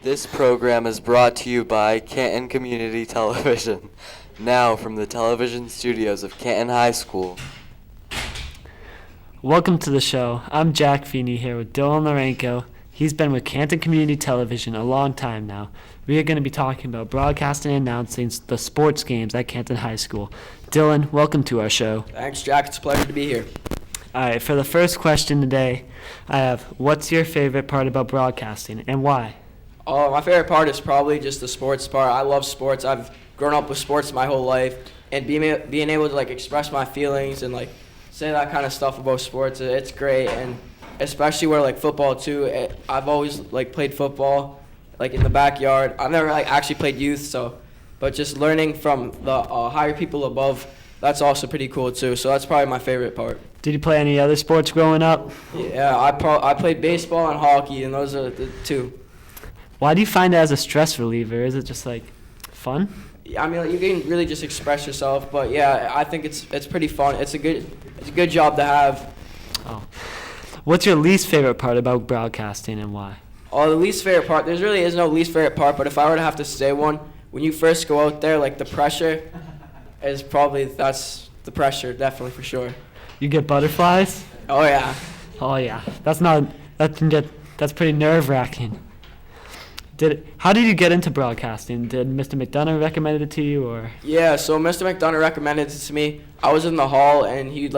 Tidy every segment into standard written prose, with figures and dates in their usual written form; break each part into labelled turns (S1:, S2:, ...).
S1: This program is brought to you by Canton Community Television. Now from the television studios of Canton High School.
S2: Welcome to the show. I'm Jack Feeney here with Dylan Lorenko. He's been with Canton Community Television a long time now. We are going to be talking about broadcasting and announcing the sports games at Canton High School. Dylan, welcome to our show.
S3: Thanks, Jack. It's a pleasure to be here.
S2: All right, for the first question today, I have, what's your favorite part about broadcasting and why?
S3: My favorite part is probably just the sports part. I love sports. I've grown up with sports my whole life, and being able to express my feelings and say that kind of stuff about sports, it's great. And especially where football too. I've always played football in the backyard. I've never actually played youth, but just learning from the higher people above, that's also pretty cool too. So that's probably my favorite part.
S2: Did you play any other sports growing up?
S3: Yeah, I played baseball and hockey, and those are the two.
S2: Why do you find it as a stress reliever? Is it just fun?
S3: I mean, you can really just express yourself, but yeah, I think it's pretty fun. It's a good job to have.
S2: Oh. What's your least favorite part about broadcasting and why?
S3: The least favorite part, there really is no least favorite part, but if I were to have to say one, when you first go out there, the pressure is that's the pressure, definitely for sure.
S2: You get butterflies?
S3: Oh yeah.
S2: Oh yeah. That's pretty nerve-wracking. How did you get into broadcasting? Did Mr. McDonough recommend it to you, or?
S3: Yeah, so Mr. McDonough recommended it to me. I was in the hall, and he'd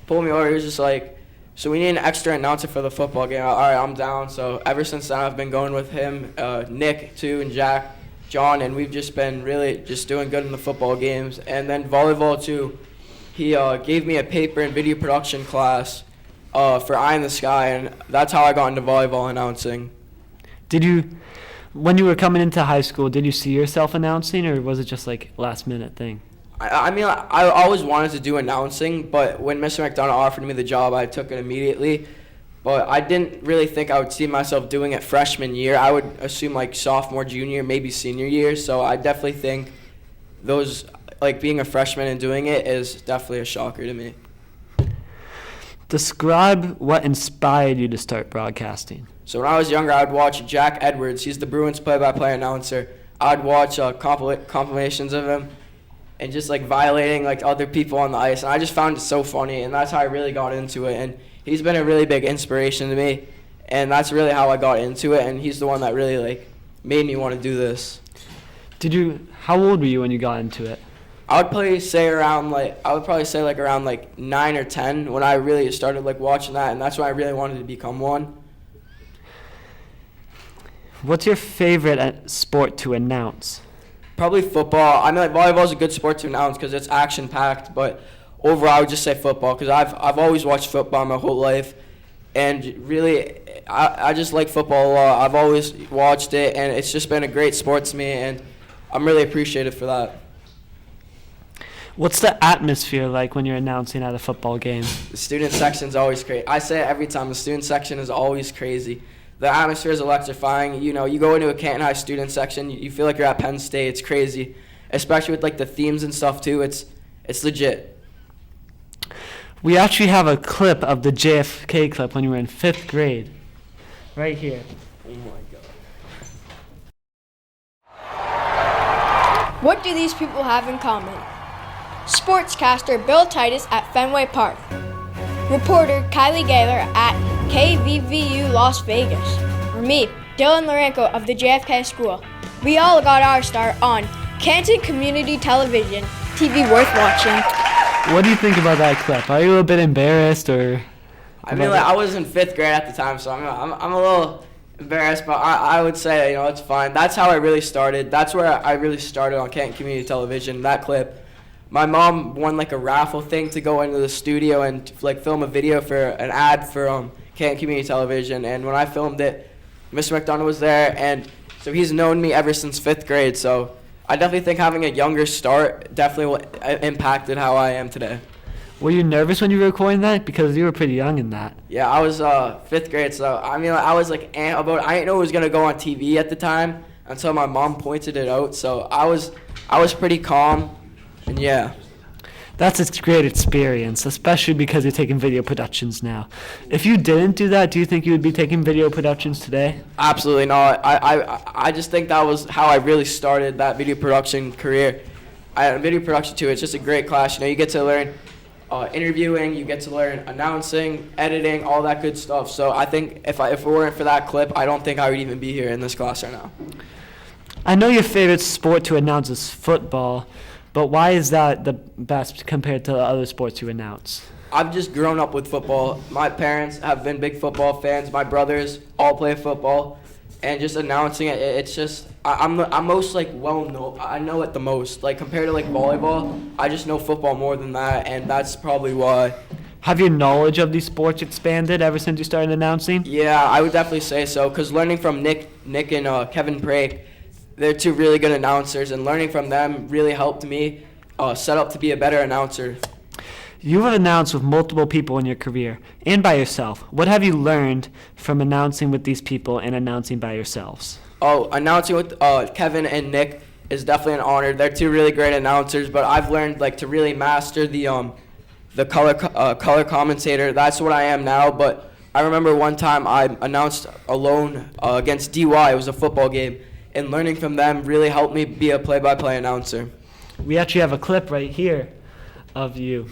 S3: pull me over. He was just so we need an extra announcer for the football game. All right, I'm down. So ever since then, I've been going with him, Nick too, and Jack, John, and we've just been really just doing good in the football games. And then volleyball too. He gave me a paper and video production class for Eye in the Sky, and that's how I got into volleyball announcing.
S2: When you were coming into high school, did you see yourself announcing, or was it just last minute thing?
S3: I mean, I always wanted to do announcing, but when Mr. McDonough offered me the job, I took it immediately. But I didn't really think I would see myself doing it freshman year. I would assume sophomore, junior, maybe senior year. So I definitely think those, being a freshman and doing it is definitely a shocker to me.
S2: Describe what inspired you to start broadcasting.
S3: So when I was younger, I would watch Jack Edwards. He's the Bruins play-by-play announcer. I'd watch compilations of him and just violating other people on the ice. And I just found it so funny, and that's how I really got into it. And he's been a really big inspiration to me, and that's really how I got into it. And he's the one that really made me want to do this.
S2: How old were you when you got into it?
S3: I would probably say around 9 or 10 when I really started watching that, and that's when I really wanted to become one.
S2: What's your favorite sport to announce?
S3: Probably football. I mean, volleyball is a good sport to announce because it's action-packed, but overall, I would just say football because I've always watched football my whole life, and really, I just like football a lot. I've always watched it, and it's just been a great sport to me, and I'm really appreciative for that.
S2: What's the atmosphere like when you're announcing at a football game?
S3: The student section's always crazy. I say it every time. The student section is always crazy. The atmosphere is electrifying. You go into a Canton High student section, you feel like you're at Penn State. It's crazy, especially with the themes and stuff too. It's legit.
S2: We actually have a clip of the JFK clip when you were in 5th grade, right here.
S3: Oh my
S4: God. What do these people have in common? Sportscaster Bill Titus at Fenway Park. Reporter Kylie Gaylor at KVVU Las Vegas. Or me, Dylan Lorenko of the JFK School. We all got our start on Canton Community Television, TV worth watching.
S2: What do you think about that clip? Are you a little bit embarrassed, or?
S3: I mean, I was in 5th grade at the time, so I'm a little embarrassed, but I would say it's fine. That's how I really started. That's where I really started on Canton Community Television. That clip. My mom won a raffle thing to go into the studio and film a video for an ad for Canton Community Television. And when I filmed it, Mr. McDonough was there, and so he's known me ever since 5th grade. So I definitely think having a younger start definitely impacted how I am today.
S2: Were you nervous when you were recording that? Because you were pretty young in that.
S3: Yeah, I was 5th grade, so I mean, I was I didn't know it was gonna go on TV at the time until my mom pointed it out. So I was pretty calm, and yeah.
S2: That's a great experience, especially because you're taking video productions now. If you didn't do that, do you think you would be taking video productions today?
S3: Absolutely not. I just think that was how I really started that video production career. Video production too, it's just a great class. You get to learn interviewing, you get to learn announcing, editing, all that good stuff. So I think if it weren't for that clip, I don't think I would even be here in this class right now.
S2: I know your favorite sport to announce is football, but why is that the best compared to the other sports you announce?
S3: I've just grown up with football. My parents have been big football fans. My brothers all play football, and just announcing it, it's just I'm most well known. I know it the most. Compared to volleyball, I just know football more than that, and that's probably why.
S2: Have your knowledge of these sports expanded ever since you started announcing?
S3: Yeah, I would definitely say so. Cause learning from Nick and Kevin Prake, they're two really good announcers, and learning from them really helped me set up to be a better announcer.
S2: You have announced with multiple people in your career and by yourself. What have you learned from announcing with these people and announcing by yourselves?
S3: Oh, announcing with Kevin and Nick is definitely an honor. They're two really great announcers, but I've learned to really master the color commentator. That's what I am now. But I remember one time I announced alone against DY. It was a football game, and learning from them really helped me be a play-by-play announcer.
S2: We actually have a clip right here of you.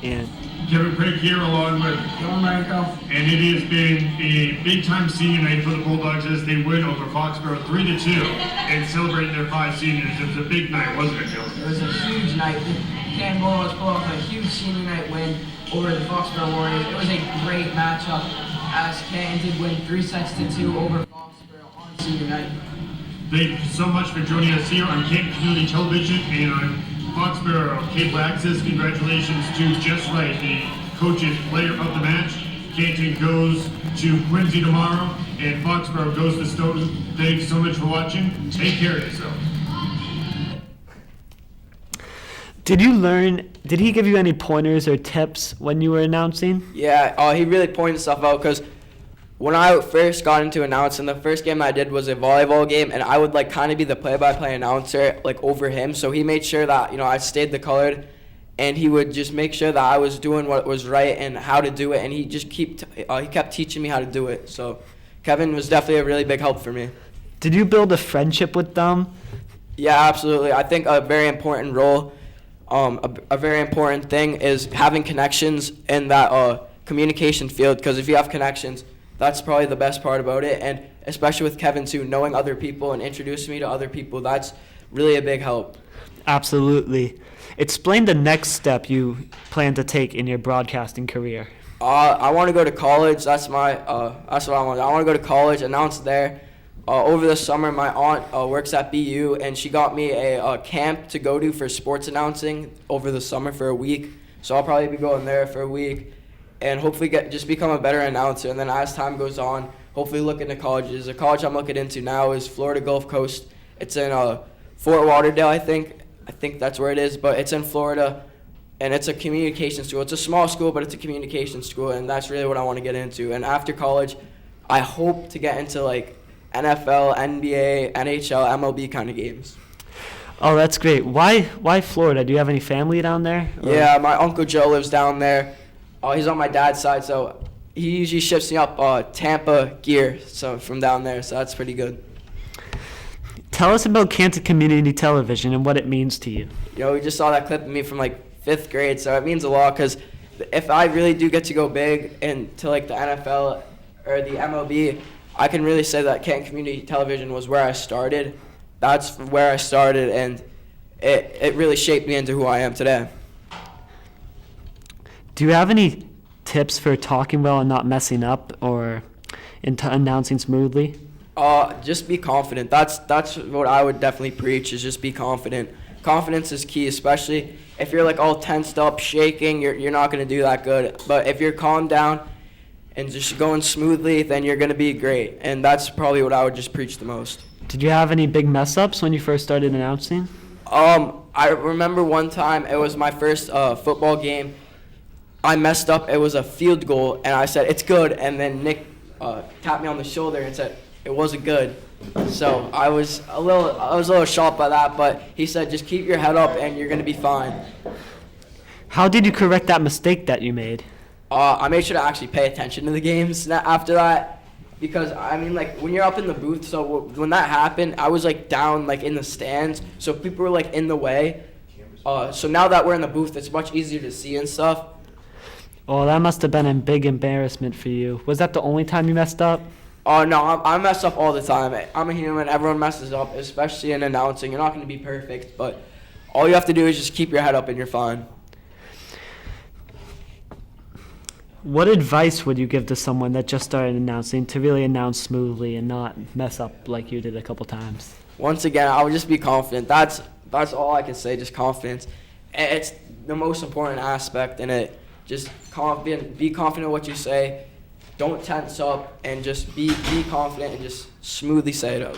S2: And
S5: Kevin Craig here along with Dylan Ranko. And it has been a big-time senior night for the Bulldogs as they win over Foxborough 3-2 and celebrating their 5 seniors. It was a big night, wasn't it, Dylan?
S6: It was a huge night. The Canton Bulldogs pulled off a huge senior night win over the Foxborough Warriors. It was a great matchup as Canton did win 3-2 over Foxborough on senior night.
S5: Thank you so much for joining us here on Canton Community Television and on Foxborough Cable Access. Congratulations to Jess Wright, the coach's player of the match. Canton goes to Quincy tomorrow, and Foxborough goes to Stoughton. Thanks so much for watching. Take care of yourself.
S2: did he give you any pointers or tips when you were announcing?
S3: Yeah, he really pointed stuff out because when I first got into announcing, the first game I did was a volleyball game, and I would kind of be the play-by-play announcer over him. So he made sure that I stayed the colored, and he would just make sure that I was doing what was right and how to do it. And he just he kept teaching me how to do it. So Kevin was definitely a really big help for me.
S2: Did you build a friendship with them?
S3: Yeah, absolutely. I think a very important role, a very important thing is having connections in that communication field. Because if you have connections, that's probably the best part about it, and especially with Kevin too, knowing other people and introducing me to other people, that's really a big help.
S2: Absolutely. Explain the next step you plan to take in your broadcasting career.
S3: I want to go to college. That's what I want. I want to go to college, announce there. Over the summer, my aunt works at BU, and she got me a camp to go to for sports announcing over the summer for a week. So I'll probably be going there for a week, and hopefully just become a better announcer. And then as time goes on, hopefully look into colleges. The college I'm looking into now is Florida Gulf Coast. It's in Fort Lauderdale, I think. I think that's where it is, but it's in Florida, and it's a communication school. It's a small school, but it's a communication school, and that's really what I want to get into. And after college, I hope to get into NFL, NBA, NHL, MLB kind of games.
S2: Oh, that's great. Why Florida? Do you have any family down there? Or?
S3: Yeah, my Uncle Joe lives down there. He's on my dad's side, so he usually ships me up Tampa gear from down there, so that's pretty good.
S2: Tell us about Canton Community Television and what it means to you.
S3: We just saw that clip of me from 5th grade, so it means a lot because if I really do get to go big into the NFL or the MLB, I can really say that Canton Community Television was where I started. That's where I started, and it really shaped me into who I am today.
S2: Do you have any tips for talking well and not messing up or announcing smoothly?
S3: Just be confident. That's what I would definitely preach, is just be confident. Confidence is key, especially if you're all tensed up, shaking, you're not going to do that good. But if you're calmed down and just going smoothly, then you're going to be great. And that's probably what I would just preach the most.
S2: Did you have any big mess-ups when you first started announcing?
S3: I remember one time, it was my first football game. I messed up. It was a field goal, and I said, "It's good." And then Nick tapped me on the shoulder and said, "It wasn't good." So I was a little shocked by that, but he said, "Just keep your head up, and you're gonna be fine."
S2: How did you correct that mistake that you made?
S3: I made sure to actually pay attention to the games after that, because I mean, like when you're up in the booth, so when that happened, I was like down like in the stands, so people were like in the way. So now that we're in the booth, it's much easier to see and stuff.
S2: Oh, that must have been a big embarrassment for you. Was that the only time you messed up?
S3: Oh no, I mess up all the time. I'm a human. Everyone messes up, especially in announcing. You're not going to be perfect, but all you have to do is just keep your head up and you're fine.
S2: What advice would you give to someone that just started announcing to really announce smoothly and not mess up like you did a couple times?
S3: Once again, I would just be confident. That's all I can say, just confidence. It's the most important aspect in it. Just confident, be confident in what you say. Don't tense up and just be confident and just smoothly say it out.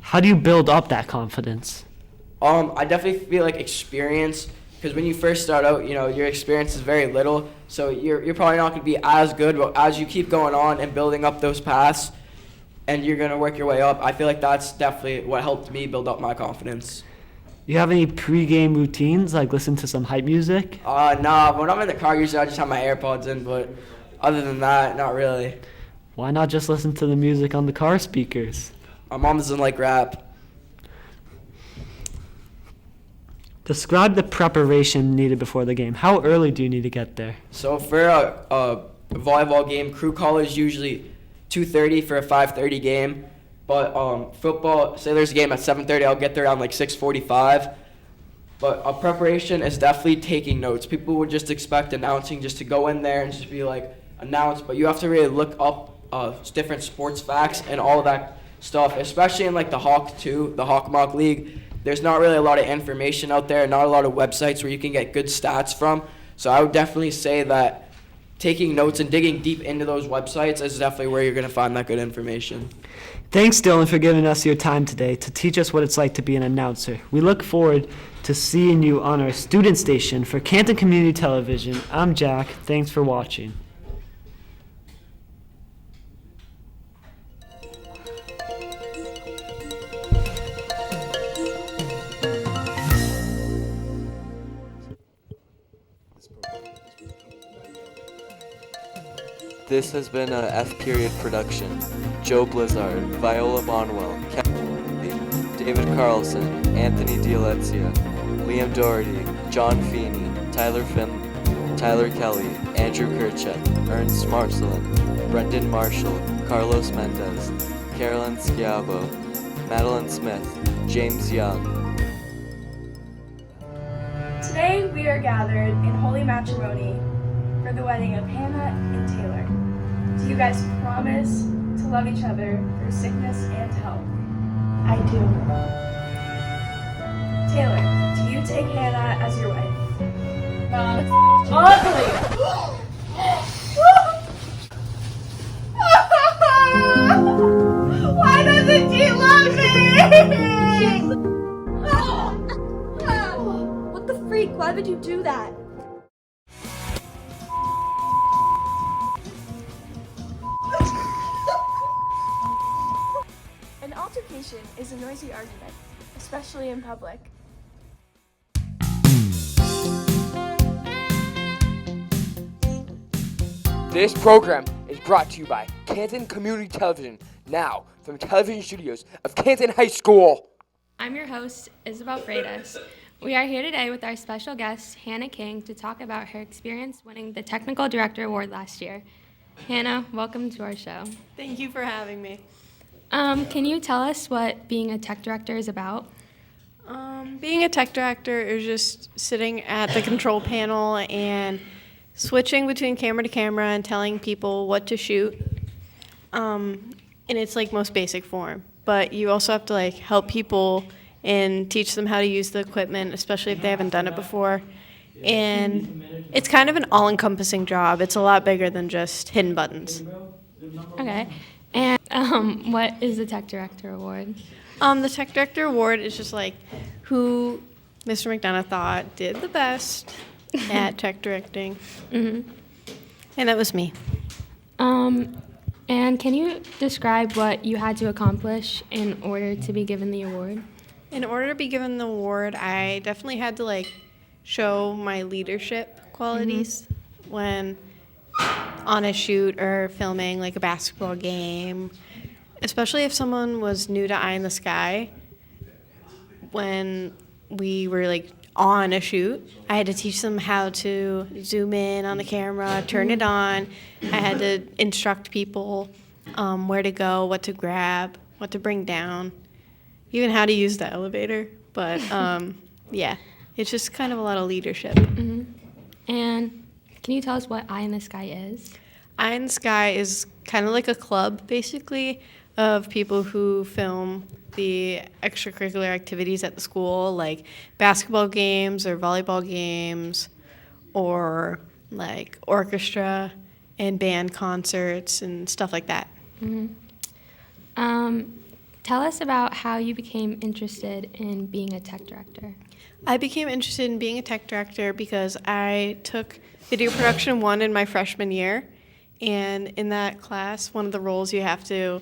S2: How do you build up that confidence?
S3: I definitely feel like experience, because when you first start out, you know, your experience is very little, so you're probably not going to be as good, but as you keep going on and building up those paths, and you're going to work your way up, I feel like that's definitely what helped me build up my confidence.
S2: You have any pre-game routines, like listen to some hype music?
S3: Nah, when I'm in the car, usually I just have my AirPods in, but other than that, not really.
S2: Why not just listen to the music on the car speakers?
S3: My mom doesn't like rap.
S2: Describe the preparation needed before the game. How early do you need to get there?
S3: So for a volleyball game, crew call is usually 2:30 for a 5:30 game. But football, say there's a game at 7:30, I'll get there around like 6:45. But a preparation is definitely taking notes. People would just expect announcing just to go in there and just be like, announce. But you have to really look up different sports facts and all of that stuff, especially in like the Hawk 2, the Hawk Mock League. There's not really a lot of information out there, not a lot of websites where you can get good stats from. So I would definitely say that taking notes and digging deep into those websites is definitely where you're going to find that good information.
S2: Thanks, Dylan, for giving us your time today to teach us what it's like to be an announcer. We look forward to seeing you on our student station for Canton Community Television. I'm Jack. Thanks for watching.
S1: This has been a F period production. Joe Blizzard, Viola Bonwell, David Carlson, Anthony Dialezia, Liam Doherty, John Feeney, Tyler Finn, Tyler Kelly, Andrew Kirchett, Ernst Marcelin, Brendan Marshall, Carlos Mendez, Carolyn Schiavo, Madeline Smith, James Young.
S7: Today we are gathered in holy matrimony for the wedding of Hannah and Taylor. Do you guys promise to love each other through sickness and health?
S8: I do.
S7: Taylor, do you take Hannah as your wife?
S8: Mom,
S7: Ugly! Why doesn't she love me?
S8: what the freak? Why would you do that?
S7: An altercation is a noisy argument, especially in public.
S9: This program is brought to you by Canton Community Television, now from television studios of Canton High School.
S10: I'm your host, Isabel Freitas. We are here today with our special guest, Hannah King, to talk about her experience winning the Technical Director Award last year. Hannah, welcome to our show.
S11: Thank you for having me.
S10: Can you tell us what being a tech director is about?
S11: Being a tech director is just sitting at the control panel and switching between camera to camera and telling people what to shoot in its like most basic form. But you also have to like help people and teach them how to use the equipment, especially if they haven't done it before. And it's kind of an all-encompassing job. It's a lot bigger than just hitting buttons.
S10: Okay. And what is the Tech Director Award?
S11: The Tech Director Award is just like who Mr. McDonough thought did the best at tech directing.
S10: Mm-hmm.
S11: And that was me.
S10: And can you describe what you had to accomplish in order to be given the award?
S11: In order to be given the award, I definitely had to like show my leadership qualities when on a shoot or filming like a basketball game, especially if someone was new to Eye in the Sky. When we were like on a shoot, I had to teach them how to zoom in on the camera, turn it on. I had to instruct people where to go, what to grab, what to bring down, even how to use the elevator. But yeah, it's just kind of a lot of leadership.
S10: And can you tell us what Eye in the Sky is?
S11: Eye in the Sky is kind of like a club, basically, of people who film the extracurricular activities at the school, like basketball games or volleyball games or like orchestra and band concerts and stuff like that.
S10: Tell us about how you became interested in being a tech director.
S11: I became interested in being a tech director because I took Video Production 1 in my freshman year, and in that class, one of the roles you have to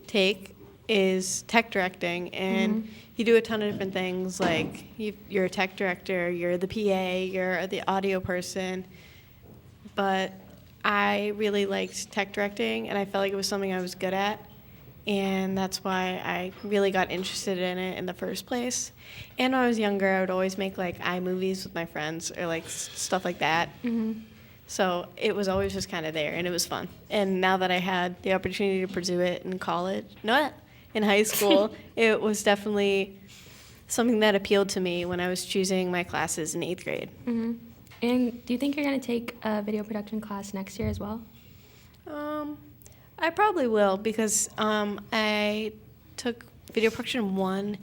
S11: take is tech directing, and you do a ton of different things, like you're a tech director, you're the PA, you're the audio person, but I really liked tech directing, and I felt like it was something I was good at, and that's why I really got interested in it in the first place. And when I was younger, I would always make like iMovies with my friends or like stuff like that. So it was always just kind of there, and it was fun. And now that I had the opportunity to pursue it in college, in high school, it was definitely something that appealed to me when I was choosing my classes in 8th grade.
S10: And do you think you're going to take a video production class next year as well?
S11: I probably will, because I took Video Production 1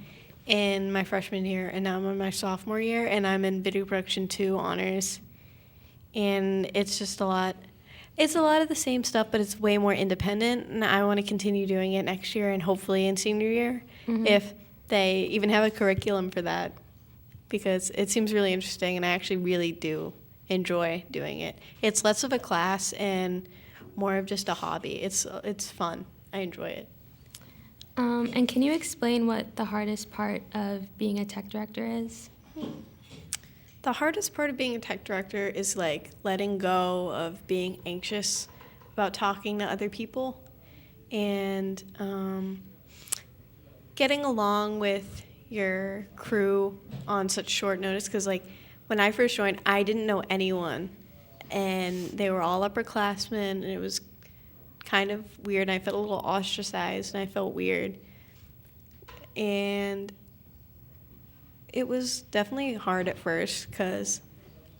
S11: in my freshman year, and now I'm in my sophomore year, and I'm in Video Production 2 honors. And it's just a lot. It's a lot of the same stuff, but it's way more independent, and I want to continue doing it next year and hopefully in senior year, if they even have a curriculum for that, because it seems really interesting, and I actually really do enjoy doing it. It's less of a class and more of just a hobby. It's fun. I enjoy it.
S10: And can you explain what the hardest part of being a tech director is?
S11: The hardest part of being a tech director is like letting go of being anxious about talking to other people and getting along with your crew on such short notice. Because like when I first joined, I didn't know anyone, and they were all upperclassmen, and it was kind of weird. I felt a little ostracized, and I felt weird. And it was definitely hard at first because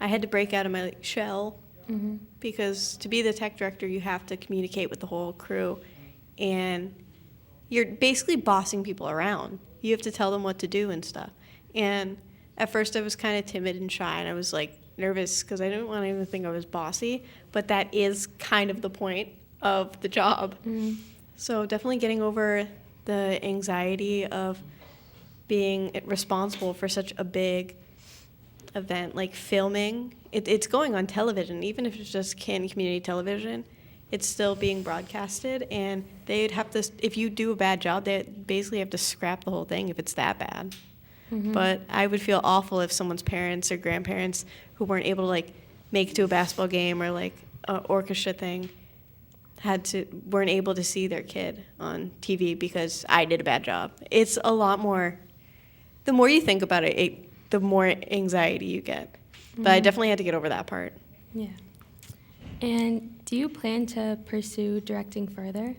S11: I had to break out of my shell, because to be the tech director, you have to communicate with the whole crew, and you're basically bossing people around. You have to tell them what to do and stuff. And at first I was kind of timid and shy, and I was like nervous because I didn't want anyone to think I was bossy, but that is kind of the point of the job. So definitely getting over the anxiety of being responsible for such a big event, like filming. It's going on television, even if it's just Canton Community Television, it's still being broadcasted, and they'd have to, if you do a bad job, they basically have to scrap the whole thing if it's that bad. But I would feel awful if someone's parents or grandparents who weren't able to like make it to a basketball game or like an orchestra thing weren't able to see their kid on TV because I did a bad job. It's a lot more. The more you think about it, the more anxiety you get. But I definitely had to get over that part.
S10: Yeah. And do you plan to pursue directing further?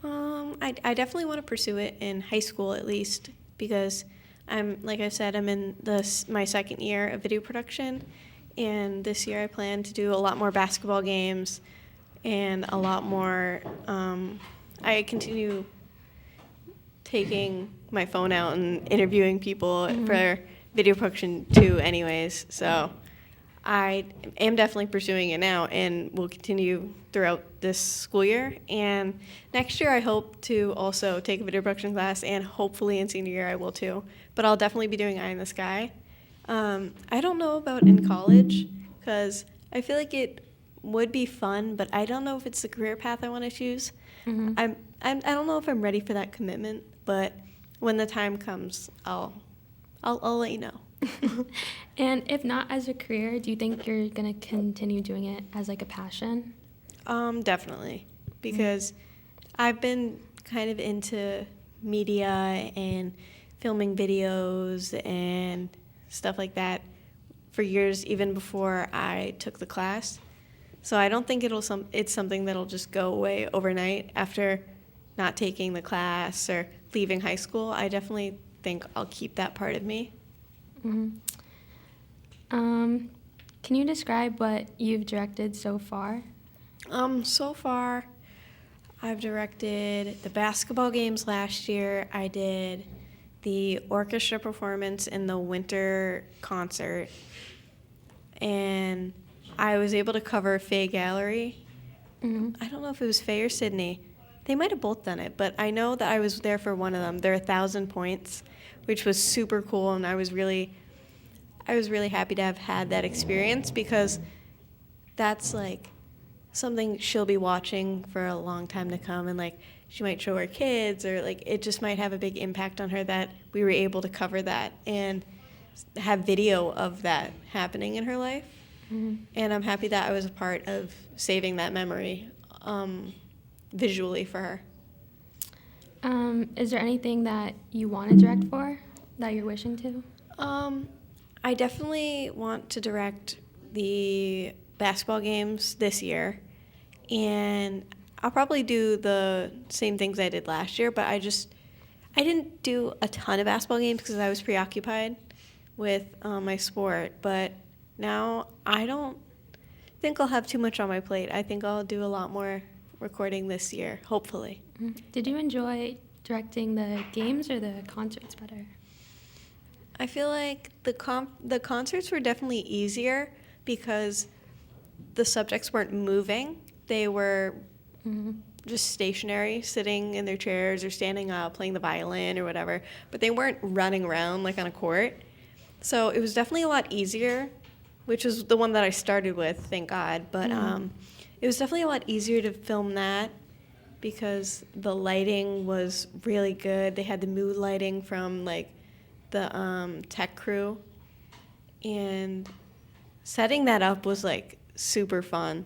S11: I definitely want to pursue it in high school at least, because like I said, I'm in my second year of video production, and this year I plan to do a lot more basketball games and a lot more. I continue taking my phone out and interviewing people for video production too anyways, so I am definitely pursuing it now and will continue throughout this school year. And next year I hope to also take a video production class, and hopefully in senior year I will too, but I'll definitely be doing Eye in the Sky. I don't know about in college, because I feel like it would be fun, but I don't know if it's the career path I want to choose. I don't know if I'm ready for that commitment, but when the time comes, I'll let you know.
S10: And if not as a career, do you think you're going to continue doing it as like a passion?
S11: Definitely, because I've been kind of into media and filming videos and stuff like that for years, even before I took the class. So I don't think it's something that'll just go away overnight after not taking the class or leaving high school. I definitely think I'll keep that part of me.
S10: Can you describe what you've directed so far?
S11: So far, I've directed the basketball games last year. I did the orchestra performance in the winter concert. And I was able to cover Faye Gallery. I don't know if it was Faye or Sydney. They might have both done it, but I know that I was there for one of them. They're 1,000 points, which was super cool, and I was really happy to have had that experience because that's like something she'll be watching for a long time to come, and like she might show her kids, or like it just might have a big impact on her that we were able to cover that and have video of that happening in her life. And I'm happy that I was a part of saving that memory visually for her.
S10: Is there anything that you want to direct for that you're wishing to?
S11: I definitely want to direct the basketball games this year, and I'll probably do the same things I did last year, but I didn't do a ton of basketball games because I was preoccupied with my sport, but now I don't think I'll have too much on my plate. I think I'll do a lot more recording this year, hopefully.
S10: Did you enjoy directing the games or the concerts better?
S11: I feel like the concerts were definitely easier because the subjects weren't moving. They were just stationary, sitting in their chairs or standing up, playing the violin or whatever, but they weren't running around like on a court. So it was definitely a lot easier, which was the one that I started with, thank God. But it was definitely a lot easier to film that because the lighting was really good. They had the mood lighting from like the tech crew, and setting that up was like super fun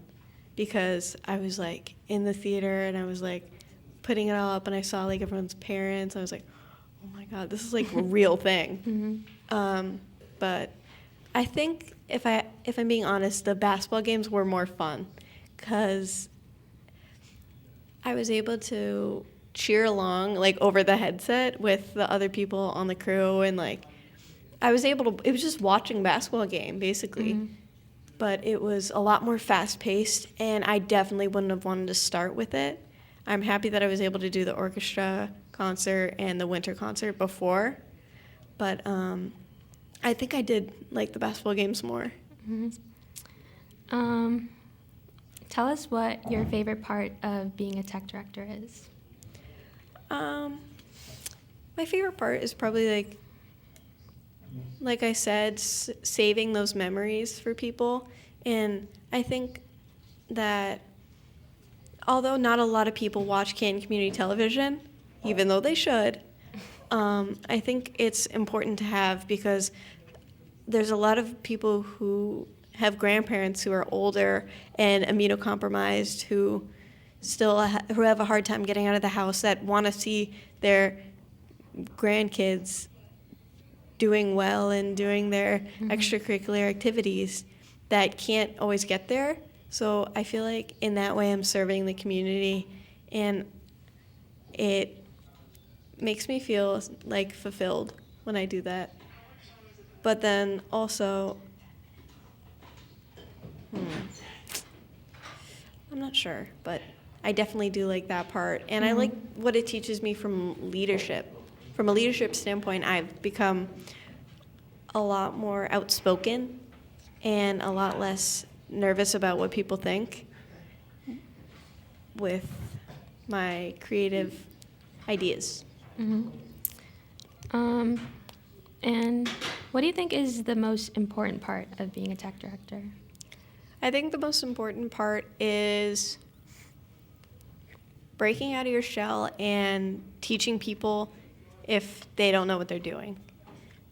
S11: because I was like in the theater and I was like putting it all up, and I saw like everyone's parents. I was like, oh my God, this is like a real thing. But I think if I'm being honest, the basketball games were more fun because I was able to cheer along like over the headset with the other people on the crew, and like I was able to, it was just watching a basketball game basically. But it was a lot more fast paced, and I definitely wouldn't have wanted to start with it. I'm happy that I was able to do the orchestra concert and the winter concert before, but I think I did like the basketball games more.
S10: Tell us what your favorite part of being a tech director is.
S11: My favorite part is probably like I said, saving those memories for people. And I think that although not a lot of people watch Canton Community Television, even though they should, I think it's important to have because there's a lot of people who have grandparents who are older and immunocompromised who still who have a hard time getting out of the house that want to see their grandkids doing well and doing their extracurricular activities that can't always get there. So I feel like in that way I'm serving the community, and it makes me feel like fulfilled when I do that. But then also, I'm not sure, but I definitely do like that part. And I like what it teaches me from leadership. From a leadership standpoint, I've become a lot more outspoken and a lot less nervous about what people think with my creative ideas.
S10: And what do you think is the most important part of being a tech director?
S11: I think the most important part is breaking out of your shell and teaching people if they don't know what they're doing.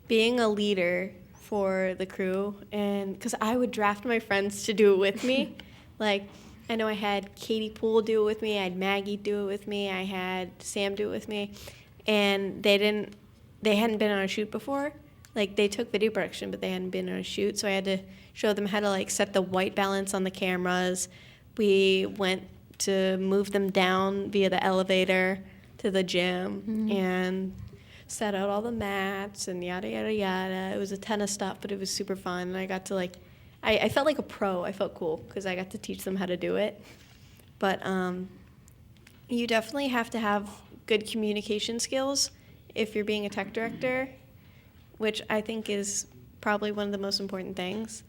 S11: Being a leader for the crew, and because I would draft my friends to do it with me. Like, I know I had Katie Poole do it with me, I had Maggie do it with me, I had Sam do it with me, and they hadn't been on a shoot before. Like, they took video production, but they hadn't been on a shoot, so I had to show them how to, like, set the white balance on the cameras. We went to move them down via the elevator to the gym and set out all the mats and yada, yada, yada. It was a ton of stuff, but it was super fun. And I got to, like, I felt like a pro. I felt cool because I got to teach them how to do it. But you definitely have to have good communication skills if you're being a tech director, which I think is probably one of the most important things.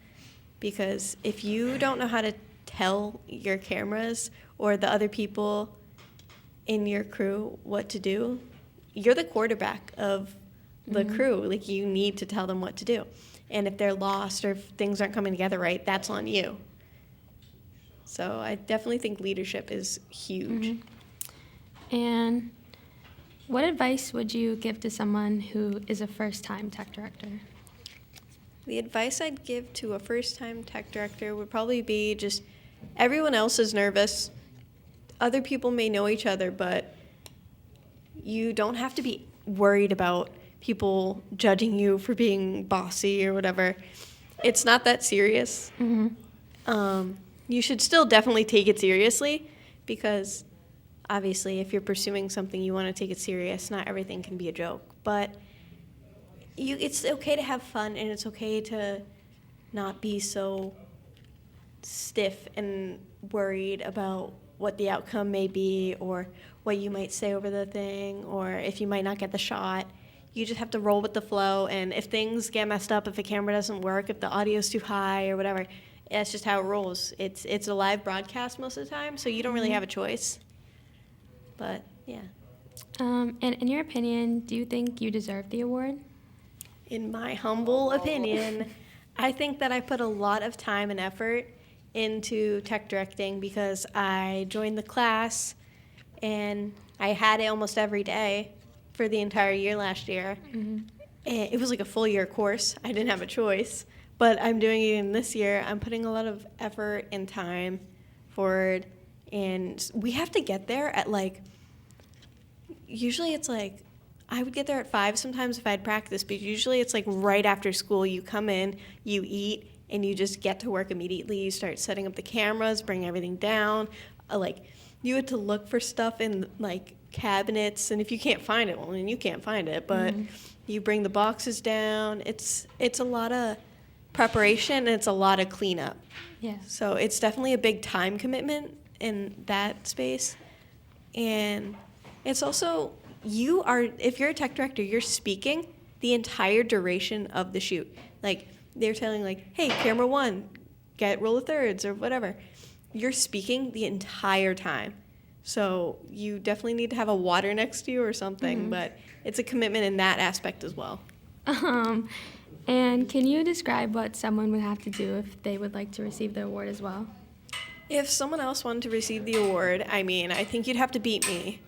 S11: Because if you don't know how to tell your cameras or the other people in your crew what to do, you're the quarterback of the crew. Like, you need to tell them what to do. And if they're lost or if things aren't coming together right, that's on you. So I definitely think leadership is huge.
S10: And what advice would you give to someone who is a first-time tech director?
S11: The advice I'd give to a first-time tech director would probably be just everyone else is nervous. Other people may know each other, but you don't have to be worried about people judging you for being bossy or whatever. It's not that serious. You should still definitely take it seriously because obviously if you're pursuing something, you want to take it serious. Not everything can be a joke, but it's okay to have fun and it's okay to not be so stiff and worried about what the outcome may be or what you might say over the thing or if you might not get the shot. You just have to roll with the flow, and if things get messed up, if the camera doesn't work, if the audio's too high or whatever, that's just how it rolls. It's a live broadcast most of the time, so you don't really have a choice. But, yeah.
S10: And in your opinion, do you think you deserve the award?
S11: In my humble opinion, I think that I put a lot of time and effort into tech directing because I joined the class and I had it almost every day for the entire year last year. And it was like a full year course. I didn't have a choice, but I'm doing it in this year. I'm putting a lot of effort and time forward, and we have to get there at usually it's I would get there at 5 sometimes if I had practice, but usually it's right after school. You come in, you eat, and you just get to work immediately. You start setting up the cameras, bring everything down. You had to look for stuff in cabinets, and if you can't find it, well, then you can't find it, but you bring the boxes down. It's a lot of preparation and it's a lot of cleanup.
S10: Yeah.
S11: So it's definitely a big time commitment in that space. And it's also, if you're a tech director, you're speaking the entire duration of the shoot. They're telling hey, camera 1, roll of thirds or whatever. You're speaking the entire time. So you definitely need to have a water next to you or something, but it's a commitment in that aspect as well.
S10: And can you describe what someone would have to do if they would like to receive the award as well?
S11: If someone else wanted to receive the award, I think you'd have to beat me.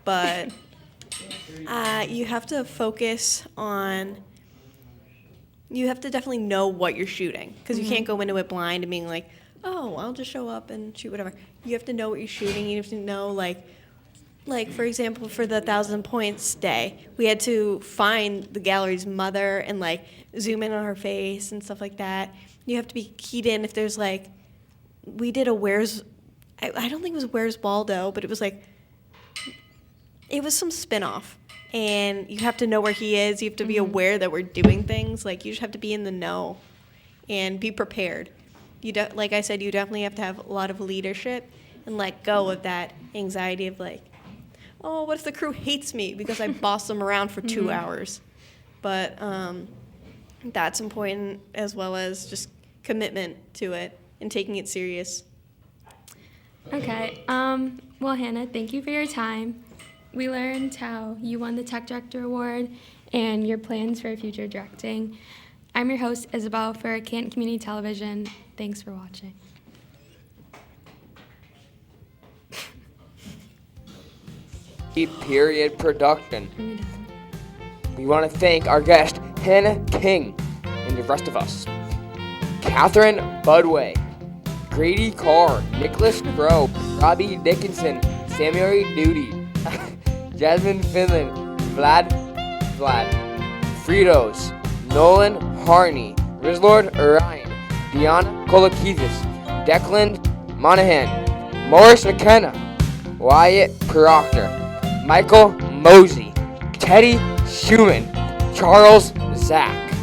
S11: But you have to focus on, you have to definitely know what you're shooting, because you can't go into it blind and being oh, I'll just show up and shoot whatever. You have to know what you're shooting. You have to know, for example, for the 1,000 points day, we had to find the gallery's mother and, zoom in on her face and stuff like that. You have to be keyed in if there's, we did a Where's, I don't think it was Where's Waldo, but it was, it was some spin-off. And you have to know where he is. You have to be aware that we're doing things. You just have to be in the know and be prepared. Like I said, you definitely have to have a lot of leadership and let go of that anxiety of oh, what if the crew hates me because I bossed them around for 2 hours? But that's important, as well as just commitment to it and taking it serious.
S10: Okay. Well, Hannah, thank you for your time. We learned how you won the Tech Director Award and your plans for future directing. I'm your host, Isabel, for Canton Community Television. Thanks for watching.
S9: Period production. We want to thank our guest, Hannah King. and the rest of us. Catherine Budway, Grady Carr, Nicholas Crow, Robbie Dickinson, Samuel Duty, Jasmine Finland, Vlad, Fritos, Nolan Harney, Rizlord Orion, Deanna Kolakizis, Declan Monahan, Morris McKenna, Wyatt Proctor, Michael Mosey, Teddy Schumann, Charles Zach.